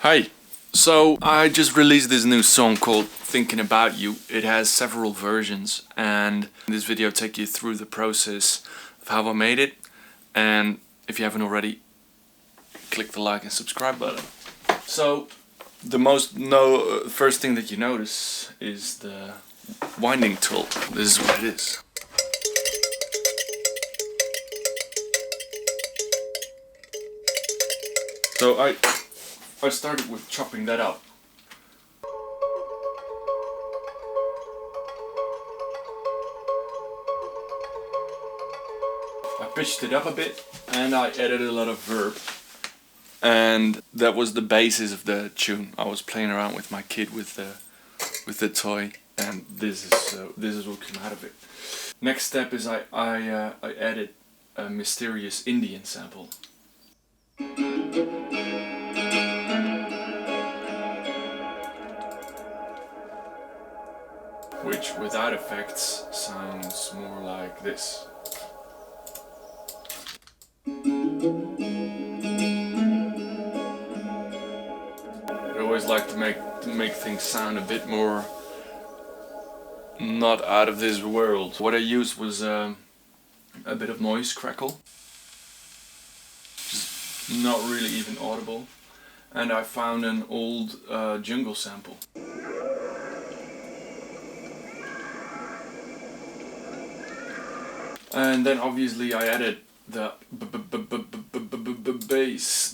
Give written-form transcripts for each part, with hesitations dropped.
Hi! So I just released this new song called Thinking About You. It has several versions, and in this video I'll take you through the process of how I made it. And if you haven't already, click the like and subscribe button. So the first thing that you notice is the winding tool. This is what it is. So I started with chopping that up. I pitched it up a bit and I added a lot of verb, and that was the basis of the tune. I was playing around with my kid with the toy, and this is what came out of it. Next step is I added a mysterious Indian sample. Which without effects sounds more like this. I always like to make things sound a bit more not out of this world. What I used was a bit of noise crackle, just not really even audible, and I found an old jungle sample. And then obviously I added the bass.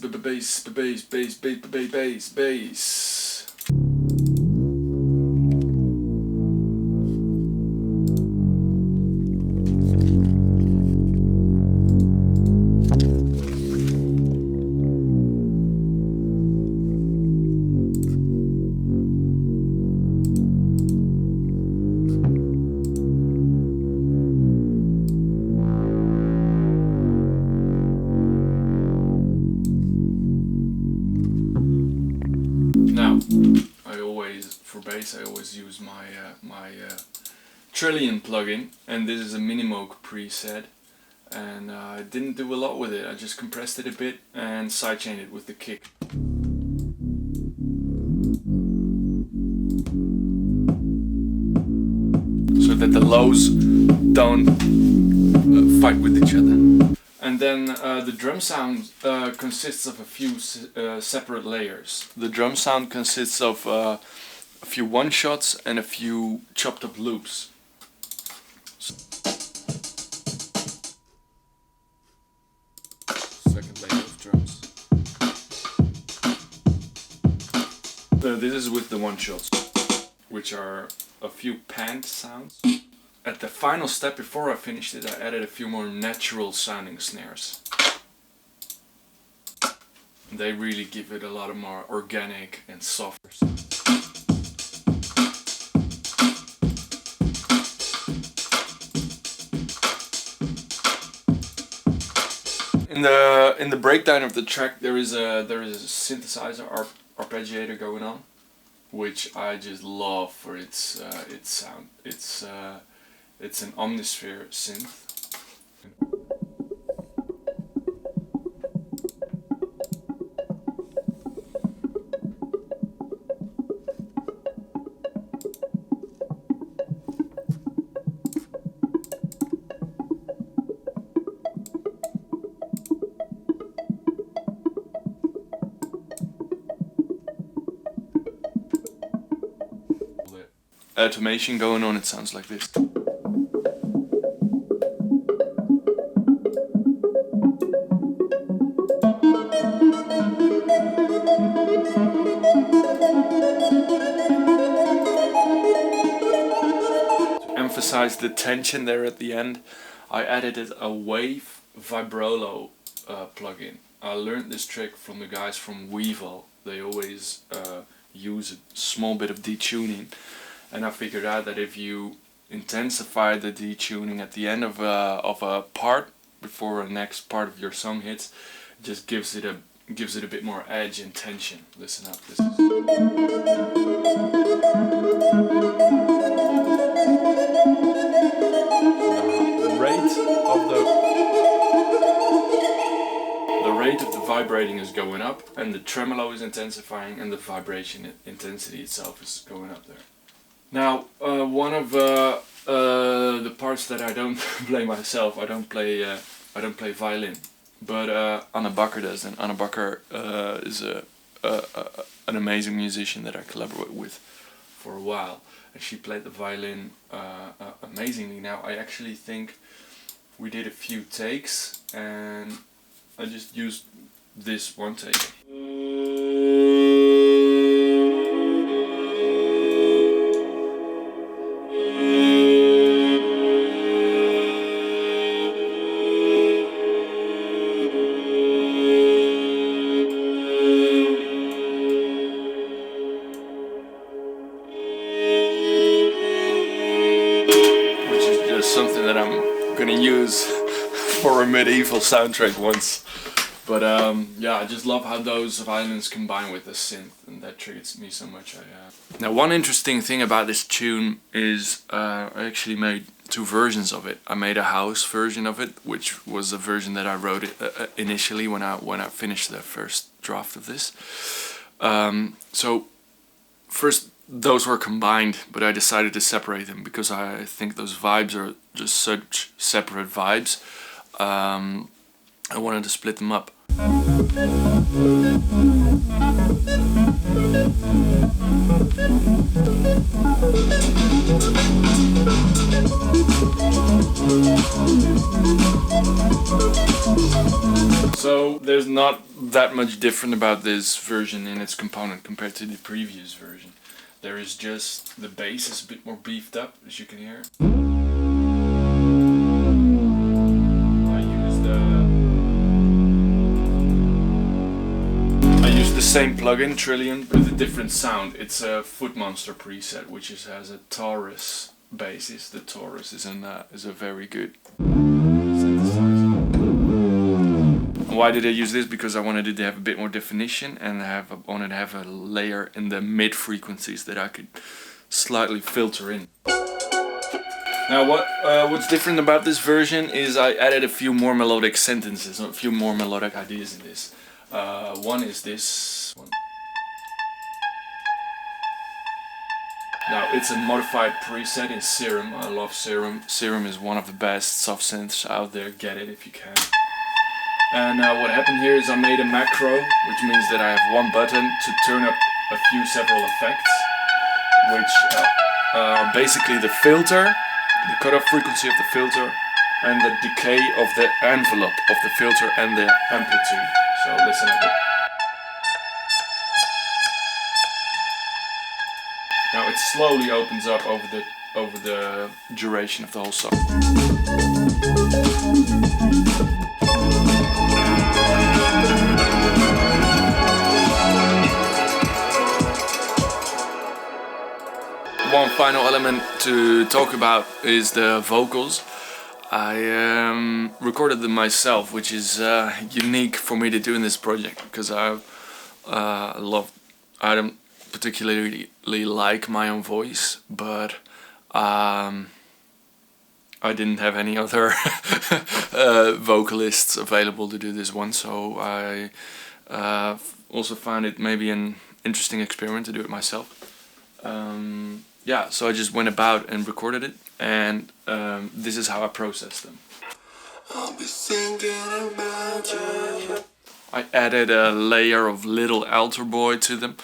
For bass I always use my Trillion plugin, and this is a Minimoog preset, and I didn't do a lot with it. I just compressed it a bit and sidechained it with the kick. So that the lows don't fight with each other. And then the drum sound consists of a few separate layers. The drum sound consists of a few one-shots and a few chopped up loops. Second layer of drums. This is with the one-shots, which are a few panned sounds. At the final step before I finished it, I added a few more natural sounding snares. They really give it a lot of more organic and softer sound. In the breakdown of the track there is a synthesizer arpeggiator going on, which I just love for its sound. It's an Omnisphere synth. Automation going on, it sounds like this. To emphasize the tension there at the end, I added a wave vibrolo plugin. I learned this trick from the guys from Weevil. They always use a small bit of detuning. And I figured out that if you intensify the detuning at the end of a part before the next part of your song hits, it just gives it a bit more edge and tension. Listen up. This is the rate of the vibrating is going up, and the tremolo is intensifying, and the vibration intensity itself is going up there. Now, one of the parts that I don't play myself, I don't play violin, but Anna Bakker does, and Anna Bakker is an amazing musician that I collaborate with for a while, and she played the violin amazingly. Now, I actually think we did a few takes, and I just used this one take. Something that I'm gonna use for a medieval soundtrack once, but yeah, I just love how those violins combine with the synth, and that triggers me so much. Now, one interesting thing about this tune is I actually made two versions of it. I made a house version of it, which was a version that I wrote initially when I finished the first draft of this. So first, those were combined, but I decided to separate them because I think those vibes are just such separate vibes. I wanted to split them up. So there's not that much different about this version in its component compared to the previous version. There is just, the bass is a bit more beefed up, as you can hear. I used the same plugin, Trillion, with a different sound. It's a Foot Monster preset, which has a Taurus basis. The Taurus is a very good synthesizer. Why did I use this? Because I wanted it to have a bit more definition, and I wanted to have a layer in the mid frequencies that I could slightly filter in. Now, what's different about this version is I added a few more melodic sentences, a few more melodic ideas in this. One is this one. Now, it's a modified preset in Serum. I love Serum. Serum is one of the best soft synths out there. Get it if you can. And what happened here is I made a macro, which means that I have one button to turn up several effects, which are basically the filter, the cutoff frequency of the filter, and the decay of the envelope of the filter and the amplitude. So listen up. Now it slowly opens up over the duration of the whole song. One final element to talk about is the vocals. I recorded them myself, which is unique for me to do in this project, because I don't particularly like my own voice, but I didn't have any other vocalists available to do this one, so I also found it maybe an interesting experiment to do it myself. Yeah, so I just went about and recorded it, and this is how I processed them. I'll be thinking about you. I added a layer of Little Altar Boy to them,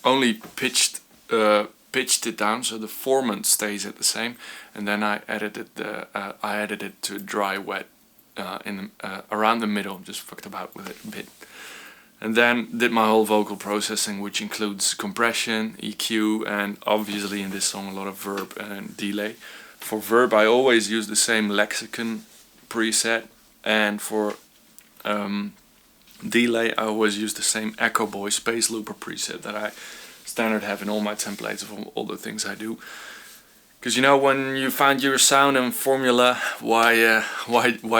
only pitched it down so the formant stays at the same, and then I added it to dry wet around the middle, just fucked about with it a bit. And then did my whole vocal processing, which includes compression, EQ, and obviously in this song a lot of verb and delay. For verb I always use the same lexicon preset, and for delay I always use the same Echo Boy Space Looper preset that I standard have in all my templates of all the things I do. Because you know, when you find your sound and formula, why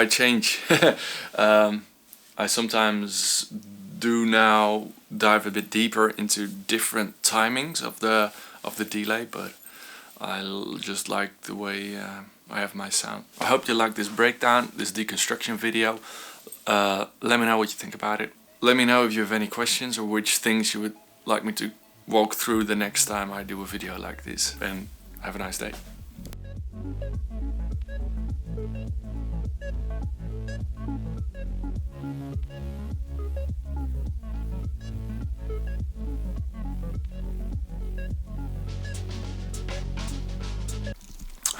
change? I sometimes do now dive a bit deeper into different timings of the delay, but I just like the way I have my sound. I hope you like this breakdown, this deconstruction video. Let me know what you think about it. Let me know if you have any questions or which things you would like me to walk through the next time I do a video like this. And have a nice day.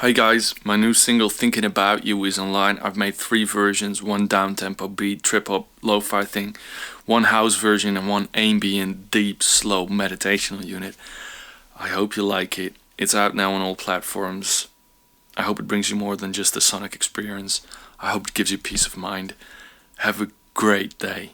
Hi guys, my new single Thinking About You is online. I've made 3 versions, one down-tempo beat, trip-hop, lo-fi thing, one house version and one ambient, deep, slow meditational unit. I hope you like it. It's out now on all platforms. I hope it brings you more than just a sonic experience. I hope it gives you peace of mind. Have a great day.